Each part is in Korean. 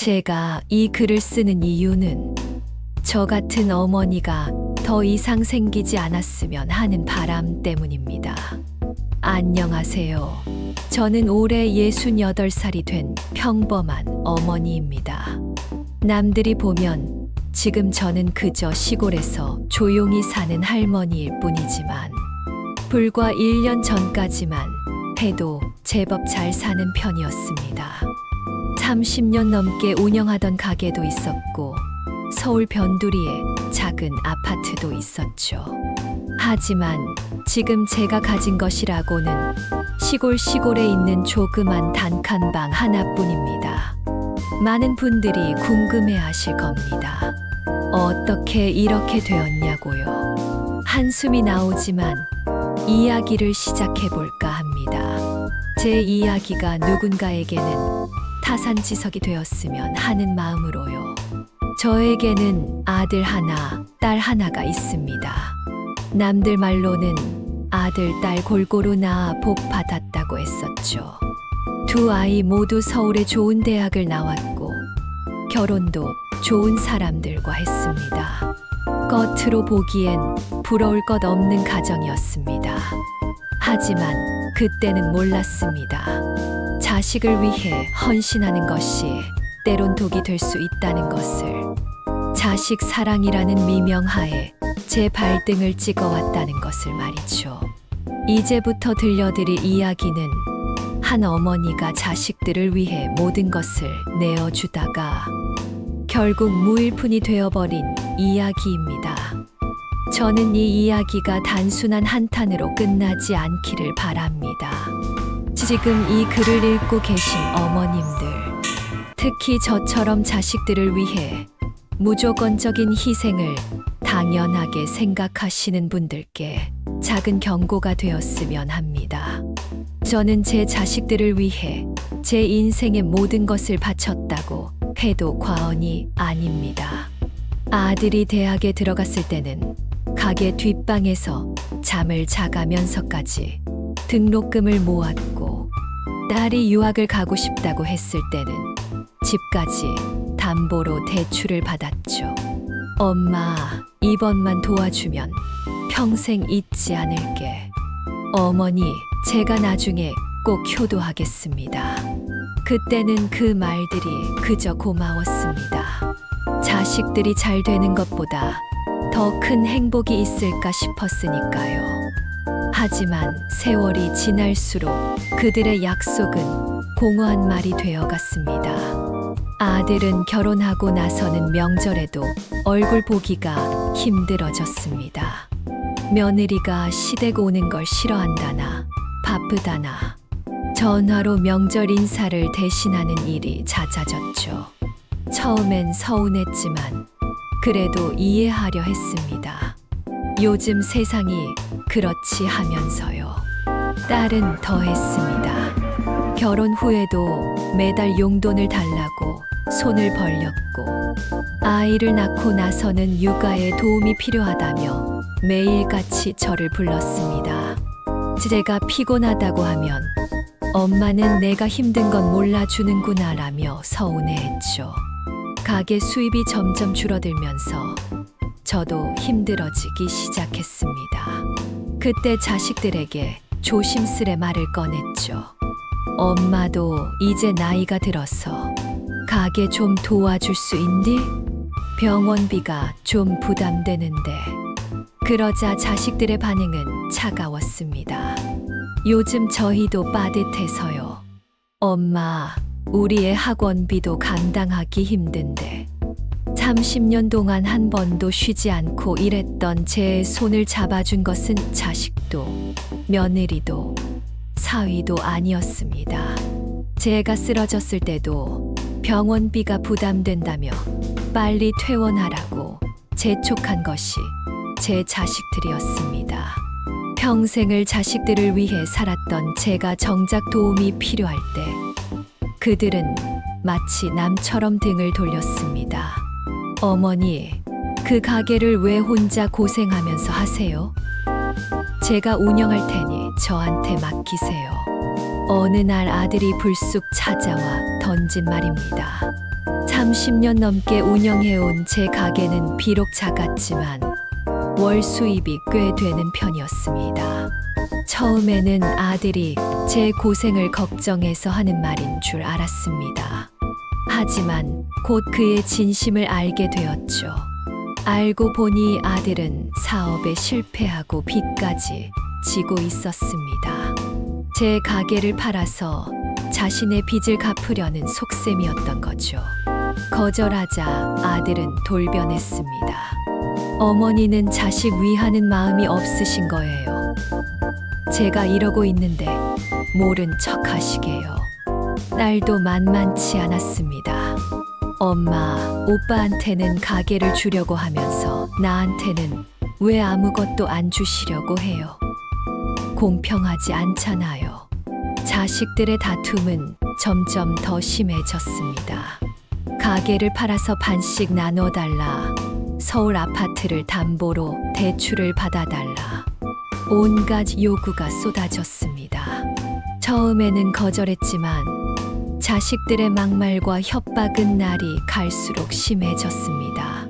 제가 이 글을 쓰는 이유는 저 같은 어머니가 더 이상 생기지 않았으면 하는 바람 때문입니다. 안녕하세요. 저는 올해 68살이 된 평범한 어머니입니다. 남들이 보면 지금 저는 그저 시골에서 조용히 사는 할머니일 뿐이지만 불과 1년 전까지만 해도 제법 잘 사는 편이었습니다. 30년 넘게 운영하던 가게도 있었고 서울 변두리에 작은 아파트도 있었죠. 하지만 지금 제가 가진 것이라고는 시골에 있는 조그만 단칸방 하나뿐입니다. 많은 분들이 궁금해 하실 겁니다. 어떻게 이렇게 되었냐고요. 한숨이 나오지만 이야기를 시작해 볼까 합니다. 제 이야기가 누군가에게는 타산지석이 되었으면 하는 마음으로요. 저에게는 아들 하나, 딸 하나가 있습니다. 남들 말로는 아들, 딸 골고루 낳아 복 받았다고 했었죠. 두 아이 모두 서울의 좋은 대학을 나왔고 결혼도 좋은 사람들과 했습니다. 겉으로 보기엔 부러울 것 없는 가정이었습니다. 하지만 그때는 몰랐습니다. 자식을 위해 헌신하는 것이 때론 독이 될 수 있다는 것을. 자식 사랑이라는 미명하에 제 발등을 찍어왔다는 것을 말이죠. 이제부터 들려드릴 이야기는 한 어머니가 자식들을 위해 모든 것을 내어주다가 결국 무일푼이 되어버린 이야기입니다. 저는 이 이야기가 단순한 한탄으로 끝나지 않기를 바랍니다. 지금 이 글을 읽고 계신 어머님들, 특히 저처럼 자식들을 위해 무조건적인 희생을 당연하게 생각하시는 분들께 작은 경고가 되었으면 합니다. 저는 제 자식들을 위해 제 인생의 모든 것을 바쳤다고 해도 과언이 아닙니다. 아들이 대학에 들어갔을 때는 가게 뒷방에서 잠을 자가면서까지 등록금을 모았고, 딸이 유학을 가고 싶다고 했을 때는 집까지 담보로 대출을 받았죠. 엄마, 이번만 도와주면 평생 잊지 않을게. 어머니, 제가 나중에 꼭 효도하겠습니다. 그때는 그 말들이 그저 고마웠습니다. 자식들이 잘 되는 것보다 더 큰 행복이 있을까 싶었으니까요. 하지만 세월이 지날수록 그들의 약속은 공허한 말이 되어갔습니다. 아들은 결혼하고 나서는 명절에도 얼굴 보기가 힘들어졌습니다. 며느리가 시댁 오는 걸 싫어한다나 바쁘다나 전화로 명절 인사를 대신하는 일이 잦아졌죠. 처음엔 서운했지만 그래도 이해하려 했습니다. 요즘 세상이 그렇지 하면서요. 딸은 더했습니다. 결혼 후에도 매달 용돈을 달라고 손을 벌렸고, 아이를 낳고 나서는 육아에 도움이 필요하다며 매일같이 저를 불렀습니다. 제가 피곤하다고 하면 엄마는 내가 힘든 건 몰라주는구나 라며 서운해했죠. 가게 수입이 점점 줄어들면서 저도 힘들어지기 시작했습니다. 그때 자식들에게 조심스레 말을 꺼냈죠. 엄마도 이제 나이가 들어서 가게 좀 도와줄 수 있니? 병원비가 좀 부담되는데. 그러자 자식들의 반응은 차가웠습니다. 요즘 저희도 빠듯해서요. 엄마, 우리의 학원비도 감당하기 힘든데 30년 동안 한 번도 쉬지 않고 일했던 제 손을 잡아준 것은 자식도 며느리도 사위도 아니었습니다. 제가 쓰러졌을 때도 병원비가 부담된다며 빨리 퇴원하라고 재촉한 것이 제 자식들이었습니다. 평생을 자식들을 위해 살았던 제가 정작 도움이 필요할 때 그들은 마치 남처럼 등을 돌렸습니다. 어머니, 그 가게를 왜 혼자 고생하면서 하세요? 제가 운영할 테니 저한테 맡기세요. 어느 날 아들이 불쑥 찾아와 던진 말입니다. 30년 넘게 운영해온 제 가게는 비록 작았지만 월 수입이 꽤 되는 편이었습니다. 처음에는 아들이 제 고생을 걱정해서 하는 말인 줄 알았습니다. 하지만 곧 그의 진심을 알게 되었죠. 알고 보니 아들은 사업에 실패하고 빚까지 지고 있었습니다. 제 가게를 팔아서 자신의 빚을 갚으려는 속셈이었던 거죠. 거절하자 아들은 돌변했습니다. 어머니는 자식 위하는 마음이 없으신 거예요. 제가 이러고 있는데 모른 척 하시게요. 딸도 만만치 않았습니다. 엄마, 오빠한테는 가게를 주려고 하면서 나한테는 왜 아무것도 안 주시려고 해요? 공평하지 않잖아요. 자식들의 다툼은 점점 더 심해졌습니다. 가게를 팔아서 반씩 나눠달라, 서울 아파트를 담보로 대출을 받아달라, 온갖 요구가 쏟아졌습니다. 처음에는 거절했지만 자식들의 막말과 협박은 날이 갈수록 심해졌습니다.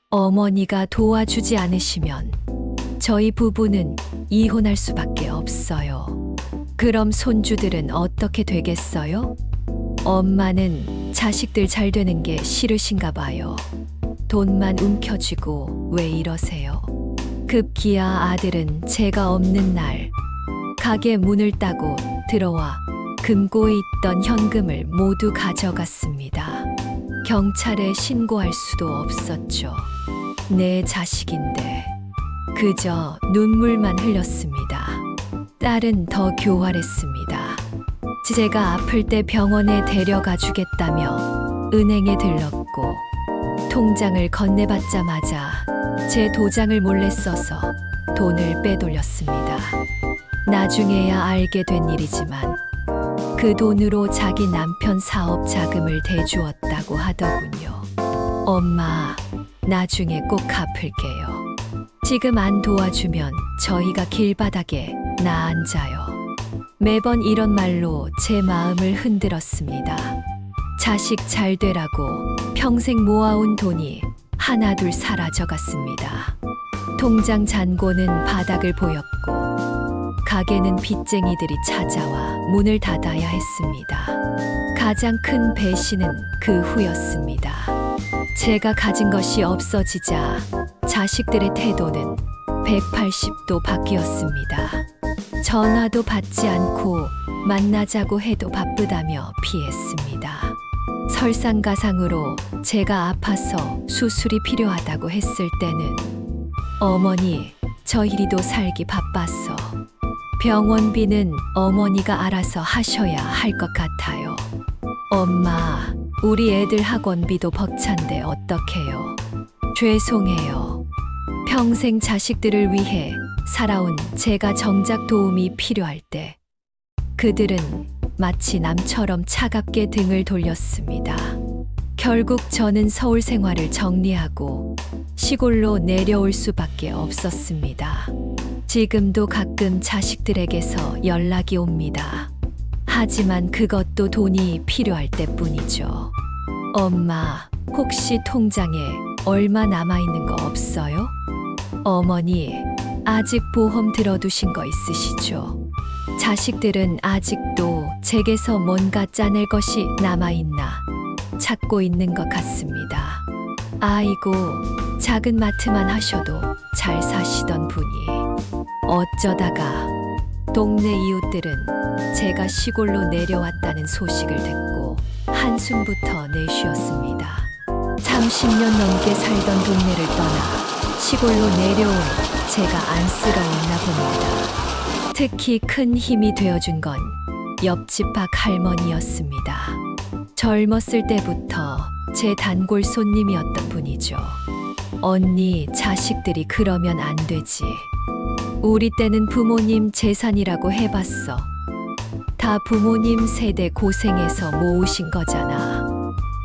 어머니가 도와주지 않으시면 저희 부부는 이혼할 수밖에 없어요. 그럼 손주들은 어떻게 되겠어요? 엄마는 자식들 잘 되는 게 싫으신가 봐요. 돈만 움켜쥐고 왜 이러세요? 급기야 아들은 제가 없는 날 가게 문을 따고 들어와 금고에 있던 현금을 모두 가져갔습니다. 경찰에 신고할 수도 없었죠. 내 자식인데 그저 눈물만 흘렸습니다. 딸은 더 교활했습니다. 제가 아플 때 병원에 데려가 주겠다며 은행에 들렀고 통장을 건네받자마자 제 도장을 몰래 써서 돈을 빼돌렸습니다. 나중에야 알게 된 일이지만 그 돈으로 자기 남편 사업 자금을 대주었다고 하더군요. 엄마, 나중에 꼭 갚을게요. 지금 안 도와주면 저희가 길바닥에 나앉아요. 매번 이런 말로 제 마음을 흔들었습니다. 자식 잘 되라고 평생 모아온 돈이 하나둘 사라져갔습니다. 통장 잔고는 바닥을 보였고 가게는 빚쟁이들이 찾아와 문을 닫아야 했습니다. 가장 큰 배신은 그 후였습니다. 제가 가진 것이 없어지자 자식들의 태도는 180도 바뀌었습니다. 전화도 받지 않고 만나자고 해도 바쁘다며 피했습니다. 설상가상으로 제가 아파서 수술이 필요하다고 했을 때는 어머니, 저희도 살기 바빠서 병원비는 어머니가 알아서 하셔야 할 것 같아요. 엄마, 우리 애들 학원비도 벅찬데 어떡해요? 죄송해요. 평생 자식들을 위해 살아온 제가 정작 도움이 필요할 때 그들은 마치 남처럼 차갑게 등을 돌렸습니다. 결국 저는 서울 생활을 정리하고 시골로 내려올 수밖에 없었습니다. 지금도 가끔 자식들에게서 연락이 옵니다. 하지만 그것도 돈이 필요할 때뿐이죠. 엄마, 혹시 통장에 얼마 남아있는 거 없어요? 어머니, 아직 보험 들어두신 거 있으시죠? 자식들은 아직도 제게서 뭔가 짜낼 것이 남아있나 찾고 있는 것 같습니다. 아이고, 작은 마트만 하셔도 잘 사시던 분이 어쩌다가 동네 이웃들은 제가 시골로 내려왔다는 소식을 듣고 한숨부터 내쉬었습니다. 30년 넘게 살던 동네를 떠나 시골로 내려온 제가 안쓰러웠나 봅니다. 특히 큰 힘이 되어준 건 옆집 박 할머니였습니다. 젊었을 때부터 제 단골 손님이었던 분이죠. 언니, 자식들이 그러면 안 되지. 우리 때는 부모님 재산이라고 해봤어. 다 부모님 세대 고생해서 모으신 거잖아.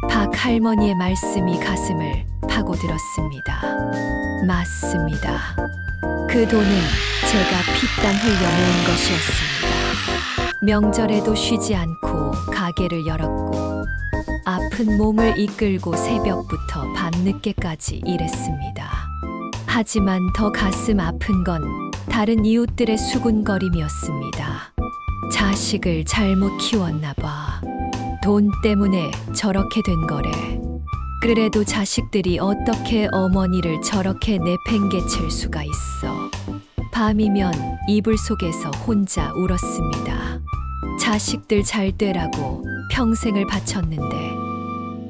박 할머니의 말씀이 가슴을 파고들었습니다. 맞습니다. 그 돈은 제가 피땀 흘려 모은 것이었습니다. 명절에도 쉬지 않고 가게를 열었고 아픈 몸을 이끌고 새벽부터 밤늦게까지 일했습니다. 하지만 더 가슴 아픈 건 다른 이웃들의 수군거림이었습니다. 자식을 잘못 키웠나 봐. 돈 때문에 저렇게 된 거래. 그래도 자식들이 어떻게 어머니를 저렇게 내팽개칠 수가 있어. 밤이면 이불 속에서 혼자 울었습니다. 자식들 잘 되라고 평생을 바쳤는데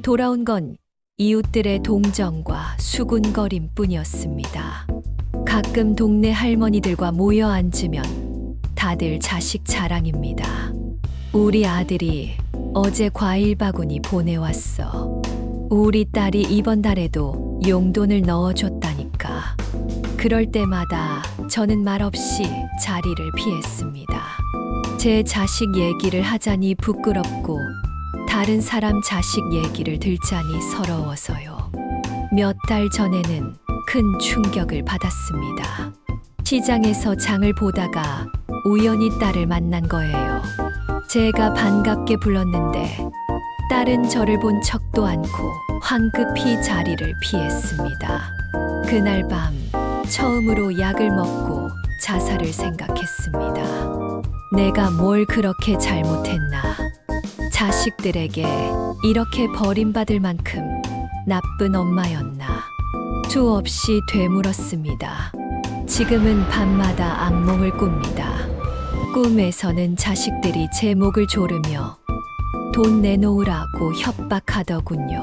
돌아온 건 이웃들의 동정과 수군거림 뿐이었습니다. 가끔 동네 할머니들과 모여 앉으면 다들 자식 자랑입니다. 우리 아들이 어제 과일 바구니 보내왔어. 우리 딸이 이번 달에도 용돈을 넣어줬다니까. 그럴 때마다 저는 말없이 자리를 피했습니다. 제 자식 얘기를 하자니 부끄럽고 다른 사람 자식 얘기를 들자니 서러워서요. 몇 달 전에는 큰 충격을 받았습니다. 시장에서 장을 보다가 우연히 딸을 만난 거예요. 제가 반갑게 불렀는데 딸은 저를 본 척도 않고 황급히 자리를 피했습니다. 그날 밤 처음으로 약을 먹고 자살을 생각했습니다. 내가 뭘 그렇게 잘못했나. 자식들에게 이렇게 버림받을 만큼 나쁜 엄마였나. 수없이 되물었습니다. 지금은 밤마다 악몽을 꿉니다. 꿈에서는 자식들이 제 목을 조르며 돈 내놓으라고 협박하더군요.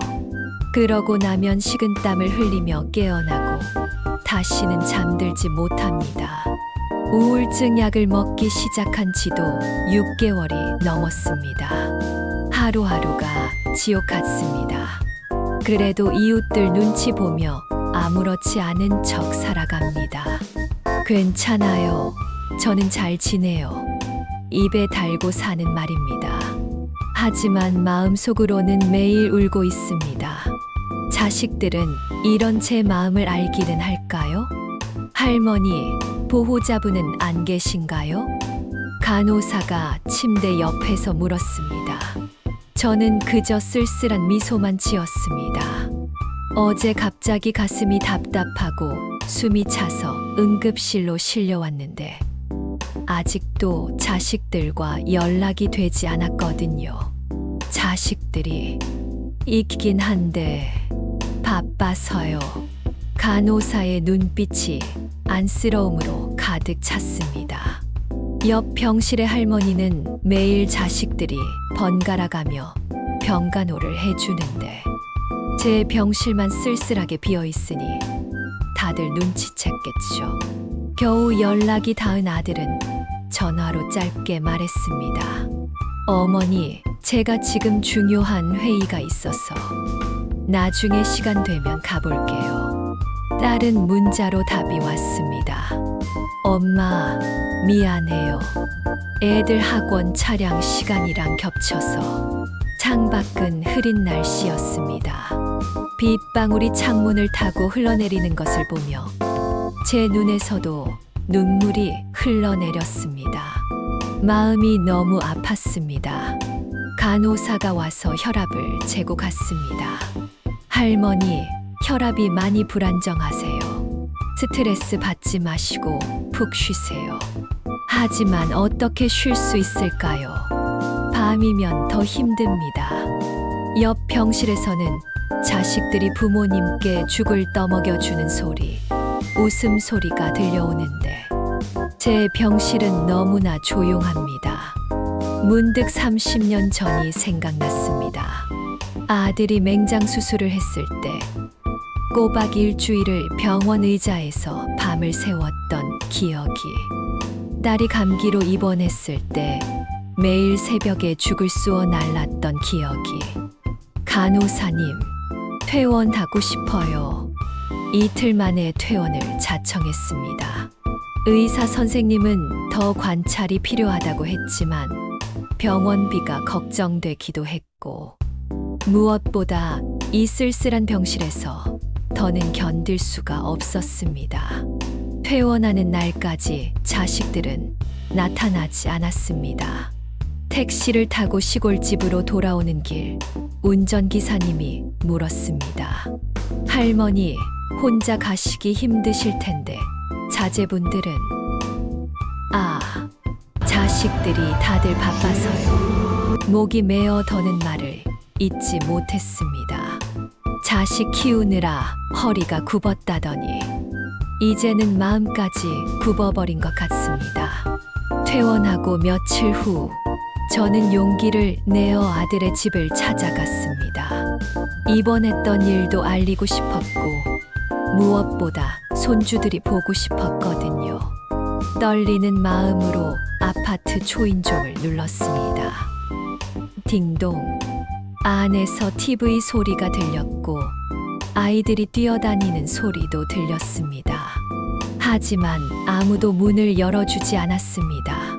그러고 나면 식은땀을 흘리며 깨어나고 다시는 잠들지 못합니다. 우울증 약을 먹기 시작한 지도 6개월이 넘었습니다. 하루하루가 지옥 같습니다. 그래도 이웃들 눈치 보며 아무렇지 않은 척 살아갑니다. 괜찮아요. 저는 잘 지내요. 입에 달고 사는 말입니다. 하지만 마음속으로는 매일 울고 있습니다. 자식들은 이런 제 마음을 알기는 할까요? 할머니, 보호자분은 안 계신가요? 간호사가 침대 옆에서 물었습니다. 저는 그저 쓸쓸한 미소만 지었습니다. 어제 갑자기 가슴이 답답하고 숨이 차서 응급실로 실려왔는데 아직도 자식들과 연락이 되지 않았거든요. 자식들이 있긴 한데 바빠서요. 간호사의 눈빛이 안쓰러움으로 가득 찼습니다. 옆 병실의 할머니는 매일 자식들이 번갈아 가며 병간호를 해주는데 제 병실만 쓸쓸하게 비어 있으니 다들 눈치챘겠죠. 겨우 연락이 닿은 아들은 전화로 짧게 말했습니다. 어머니, 제가 지금 중요한 회의가 있어서 나중에 시간 되면 가볼게요. 딸은 문자로 답이 왔습니다. 엄마, 미안해요. 애들 학원 차량 시간이랑 겹쳐서. 창밖은 흐린 날씨였습니다. 빗방울이 창문을 타고 흘러내리는 것을 보며 제 눈에서도 눈물이 흘러내렸습니다. 마음이 너무 아팠습니다. 간호사가 와서 혈압을 재고 갔습니다. 할머니, 혈압이 많이 불안정하세요. 스트레스 받지 마시고 푹 쉬세요. 하지만 어떻게 쉴 수 있을까요? 밤이면 더 힘듭니다. 옆 병실에서는 자식들이 부모님께 죽을 떠먹여주는 소리, 웃음소리가 들려오는데 제 병실은 너무나 조용합니다. 문득 30년 전이 생각났습니다. 아들이 맹장 수술을 했을 때 꼬박 일주일을 병원 의자에서 밤을 새웠던 기억이, 딸이 감기로 입원했을 때 매일 새벽에 죽을 쏘어 날랐던 기억이, 간호사님, 퇴원하고 싶어요. 이틀 만에 퇴원을 자청했습니다. 의사 선생님은 더 관찰이 필요하다고 했지만 병원비가 걱정되기도 했고 무엇보다 이 쓸쓸한 병실에서 더는 견딜 수가 없었습니다. 퇴원하는 날까지 자식들은 나타나지 않았습니다. 택시를 타고 시골집으로 돌아오는 길, 운전기사님이 물었습니다. 할머니, 혼자 가시기 힘드실 텐데, 자제분들은? 아, 자식들이 다들 바빠서요. 목이 메어 더는 말을 잊지 못했습니다. 자식 키우느라 허리가 굽었다더니 이제는 마음까지 굽어버린 것 같습니다. 퇴원하고 며칠 후 저는 용기를 내어 아들의 집을 찾아갔습니다. 입원했던 일도 알리고 싶었고 무엇보다 손주들이 보고 싶었거든요. 떨리는 마음으로 아파트 초인종을 눌렀습니다. 딩동. 안에서 TV 소리가 들렸고 아이들이 뛰어다니는 소리도 들렸습니다. 하지만 아무도 문을 열어주지 않았습니다.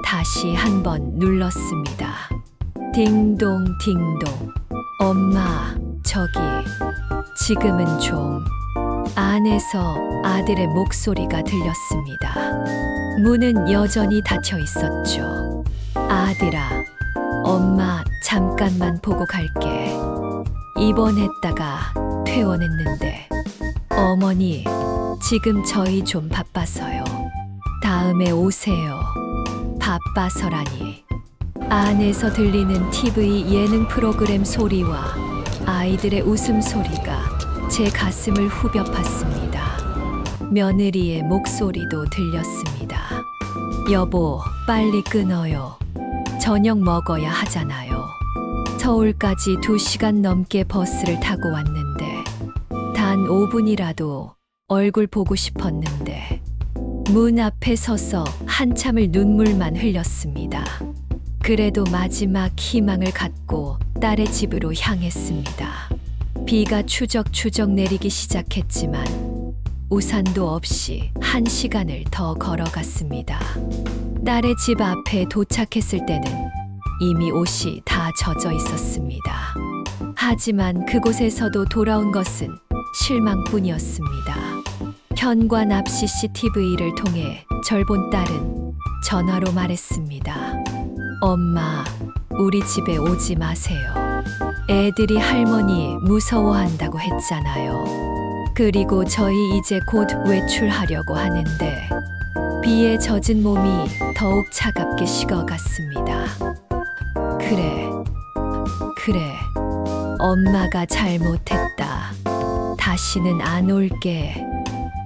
다시 한 번 눌렀습니다. 딩동 딩동. 엄마, 저기 지금은 좀. 안에서 아들의 목소리가 들렸습니다. 문은 여전히 닫혀 있었죠. 아들아, 엄마 잠깐만 보고 갈게. 입원했다가 퇴원했는데. 어머니, 지금 저희 좀 바빠서요. 다음에 오세요. 바빠서라니. 안에서 들리는 TV 예능 프로그램 소리와 아이들의 웃음소리가 제 가슴을 후벼 팠습니다. 며느리의 목소리도 들렸습니다. 여보, 빨리 끊어요. 저녁 먹어야 하잖아요. 서울까지 2시간 넘게 버스를 타고 왔는데 단 5분이라도 얼굴 보고 싶었는데 문 앞에 서서 한참을 눈물만 흘렸습니다. 그래도 마지막 희망을 갖고 딸의 집으로 향했습니다. 비가 추적추적 내리기 시작했지만 우산도 없이 1시간을 더 걸어갔습니다. 딸의 집 앞에 도착했을 때는 이미 옷이 다 젖어 있었습니다. 하지만 그곳에서도 돌아온 것은 실망뿐이었습니다. 현관 앞 CCTV를 통해 절 본 딸은 전화로 말했습니다. 엄마, 우리 집에 오지 마세요. 애들이 할머니 무서워한다고 했잖아요. 그리고 저희 이제 곧 외출하려고 하는데 비에 젖은 몸이 더욱 차갑게 식어갔습니다. 그래. 엄마가 잘못했다. 다시는 안 올게.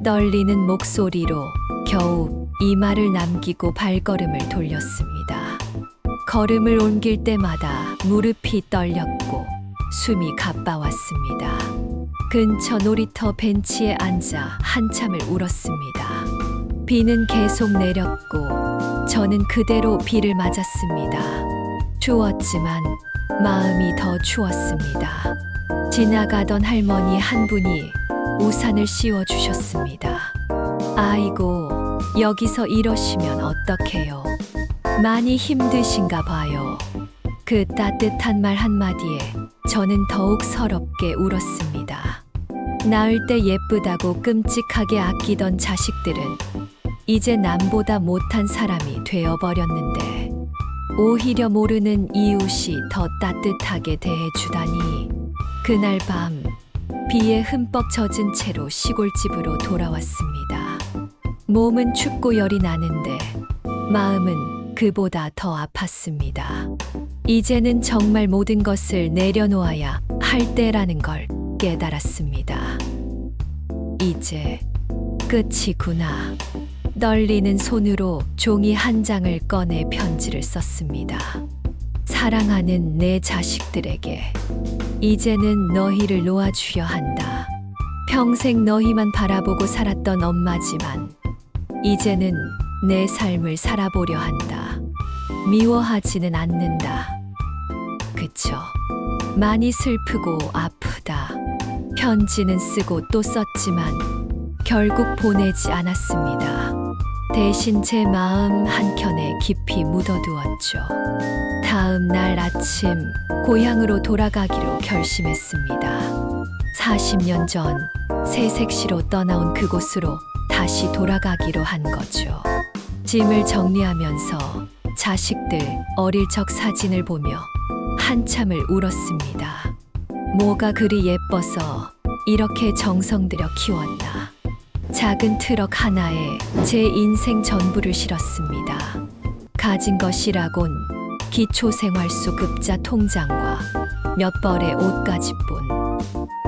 떨리는 목소리로 겨우 이 말을 남기고 발걸음을 돌렸습니다. 걸음을 옮길 때마다 무릎이 떨렸고 숨이 가빠왔습니다. 근처 놀이터 벤치에 앉아 한참을 울었습니다. 비는 계속 내렸고 저는 그대로 비를 맞았습니다. 추웠지만 마음이 더 추웠습니다. 지나가던 할머니 한 분이 우산을 씌워주셨습니다. 아이고, 여기서 이러시면 어떡해요. 많이 힘드신가 봐요. 그 따뜻한 말 한마디에 저는 더욱 서럽게 울었습니다. 낳을 때 예쁘다고 끔찍하게 아끼던 자식들은 이제 남보다 못한 사람이 되어버렸는데 오히려 모르는 이웃이 더 따뜻하게 대해주다니. 그날 밤 비에 흠뻑 젖은 채로 시골집으로 돌아왔습니다. 몸은 춥고 열이 나는데 마음은 그보다 더 아팠습니다. 이제는 정말 모든 것을 내려놓아야 할 때라는 걸 깨달았습니다. 이제 끝이구나. 떨리는 손으로 종이 한 장을 꺼내 편지를 썼습니다. 사랑하는 내 자식들에게 이제는 너희를 놓아주려 한다. 평생 너희만 바라보고 살았던 엄마지만 이제는 내 삶을 살아보려 한다. 미워하지는 않는다. 그쵸? 많이 슬프고 아프다. 편지는 쓰고 또 썼지만 결국 보내지 않았습니다. 대신 제 마음 한켠에 깊이 묻어두었죠. 다음 날 아침 고향으로 돌아가기로 결심했습니다. 40년 전 새색시로 떠나온 그곳으로 다시 돌아가기로 한 거죠. 짐을 정리하면서 자식들 어릴 적 사진을 보며 한참을 울었습니다. 뭐가 그리 예뻐서 이렇게 정성 들여 키웠나. 작은 트럭 하나에 제 인생 전부를 실었습니다. 가진 것이라곤 기초생활수 급자 통장과 몇 벌의 옷가지뿐.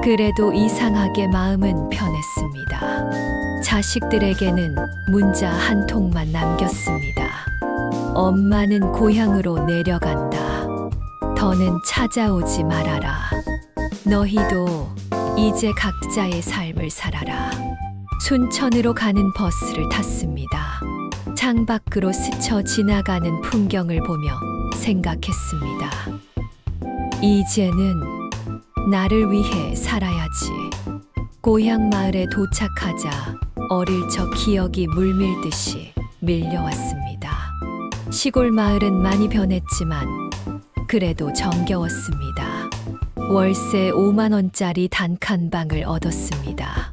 그래도 이상하게 마음은 편했습니다. 자식들에게는 문자 한 통만 남겼습니다. 엄마는 고향으로 내려간다. 더는 찾아오지 말아라. 너희도 이제 각자의 삶을 살아라. 순천으로 가는 버스를 탔습니다. 창밖으로 스쳐 지나가는 풍경을 보며 생각했습니다. 이제는 나를 위해 살아야지. 고향 마을에 도착하자 어릴 적 기억이 물밀듯이 밀려왔습니다. 시골 마을은 많이 변했지만 그래도 정겨웠습니다. 월세 5만 원짜리 단칸방을 얻었습니다.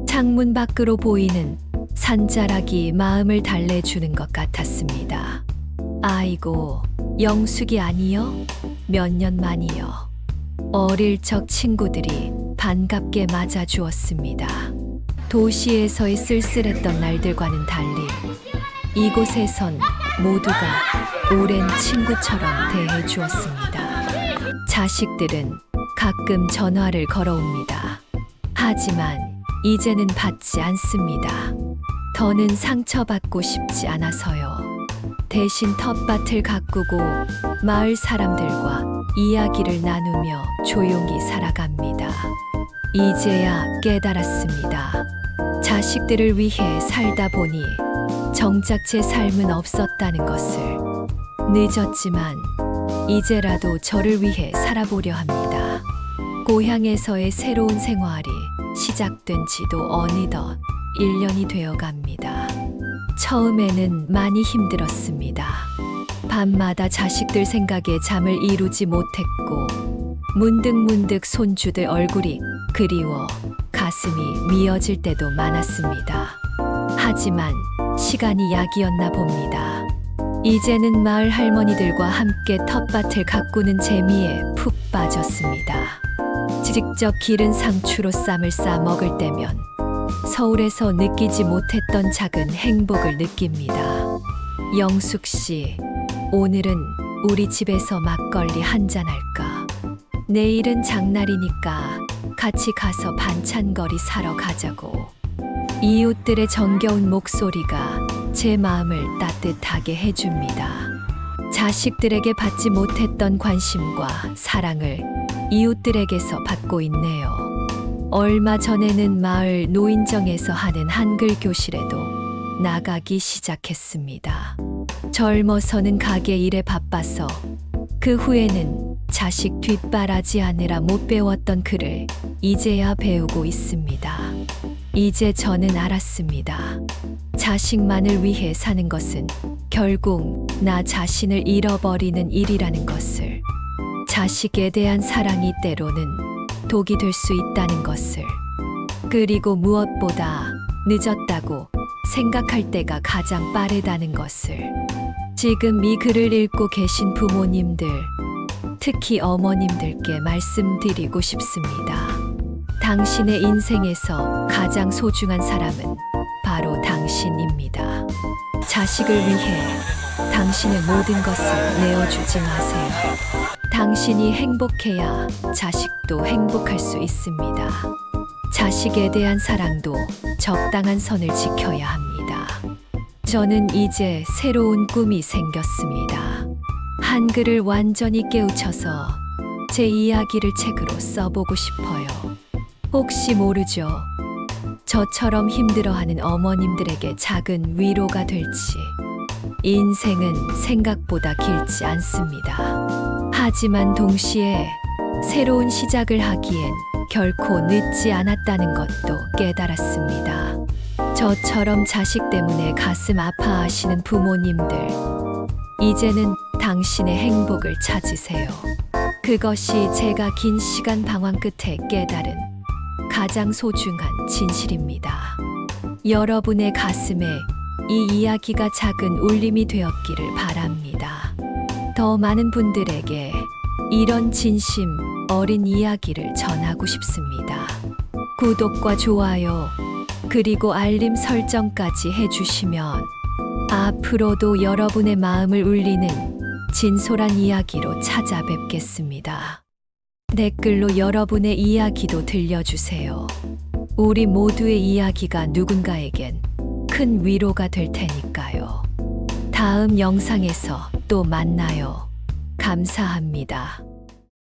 창문 밖으로 보이는 산자락이 마음을 달래주는 것 같았습니다. 아이고, 영숙이 아니여? 몇 년 만이여. 어릴 적 친구들이 반갑게 맞아주었습니다. 도시에서의 쓸쓸했던 날들과는 달리 이곳에선 모두가 오랜 친구처럼 대해 주었습니다. 자식들은 가끔 전화를 걸어옵니다. 하지만 이제는 받지 않습니다. 더는 상처받고 싶지 않아서요. 대신 텃밭을 가꾸고 마을 사람들과 이야기를 나누며 조용히 살아갑니다. 이제야 깨달았습니다. 자식들을 위해 살다 보니 정작 제 삶은 없었다는 것을. 늦었지만 이제라도 저를 위해 살아보려 합니다. 고향에서의 새로운 생활이 시작된 지도 어느덧 1년이 되어 갑니다. 처음에는 많이 힘들었습니다. 밤마다 자식들 생각에 잠을 이루지 못했고 문득문득 손주들 얼굴이 그리워 가슴이 미어질 때도 많았습니다. 하지만 시간이 약이었나 봅니다. 이제는 마을 할머니들과 함께 텃밭을 가꾸는 재미에 푹 빠졌습니다. 직접 기른 상추로 쌈을 싸 먹을 때면 서울에서 느끼지 못했던 작은 행복을 느낍니다. 영숙 씨, 오늘은 우리 집에서 막걸리 한잔 할까? 내일은 장날이니까 같이 가서 반찬거리 사러 가자고. 이웃들의 정겨운 목소리가 제 마음을 따뜻하게 해줍니다. 자식들에게 받지 못했던 관심과 사랑을 이웃들에게서 받고 있네요. 얼마 전에는 마을 노인정에서 하는 한글 교실에도 나가기 시작했습니다. 젊어서는 가게 일에 바빠서 그 후에는 자식 뒷바라지 하느라 못 배웠던 글을 이제야 배우고 있습니다. 이제 저는 알았습니다. 자식만을 위해 사는 것은 결국 나 자신을 잃어버리는 일이라는 것을. 자식에 대한 사랑이 때로는 독이 될 수 있다는 것을. 그리고 무엇보다 늦었다고 생각할 때가 가장 빠르다는 것을. 지금 이 글을 읽고 계신 부모님들, 특히 어머님들께 말씀드리고 싶습니다. 당신의 인생에서 가장 소중한 사람은 바로 당신입니다. 자식을 위해 당신의 모든 것을 내어주지 마세요. 당신이 행복해야 자식도 행복할 수 있습니다. 자식에 대한 사랑도 적당한 선을 지켜야 합니다. 저는 이제 새로운 꿈이 생겼습니다. 한글을 완전히 깨우쳐서 제 이야기를 책으로 써보고 싶어요. 혹시 모르죠. 저처럼 힘들어하는 어머님들에게 작은 위로가 될지. 인생은 생각보다 길지 않습니다. 하지만 동시에 새로운 시작을 하기엔 결코 늦지 않았다는 것도 깨달았습니다. 저처럼 자식 때문에 가슴 아파하시는 부모님들, 이제는 당신의 행복을 찾으세요. 그것이 제가 긴 시간 방황 끝에 깨달은 가장 소중한 진실입니다. 여러분의 가슴에 이 이야기가 작은 울림이 되었기를 바랍니다. 더 많은 분들에게 이런 진심 어린 이야기를 전하고 싶습니다. 구독과 좋아요, 그리고 알림 설정까지 해주시면 앞으로도 여러분의 마음을 울리는 진솔한 이야기로 찾아뵙겠습니다. 댓글로 여러분의 이야기도 들려주세요. 우리 모두의 이야기가 누군가에겐 큰 위로가 될 테니까요. 다음 영상에서 또 만나요. 감사합니다.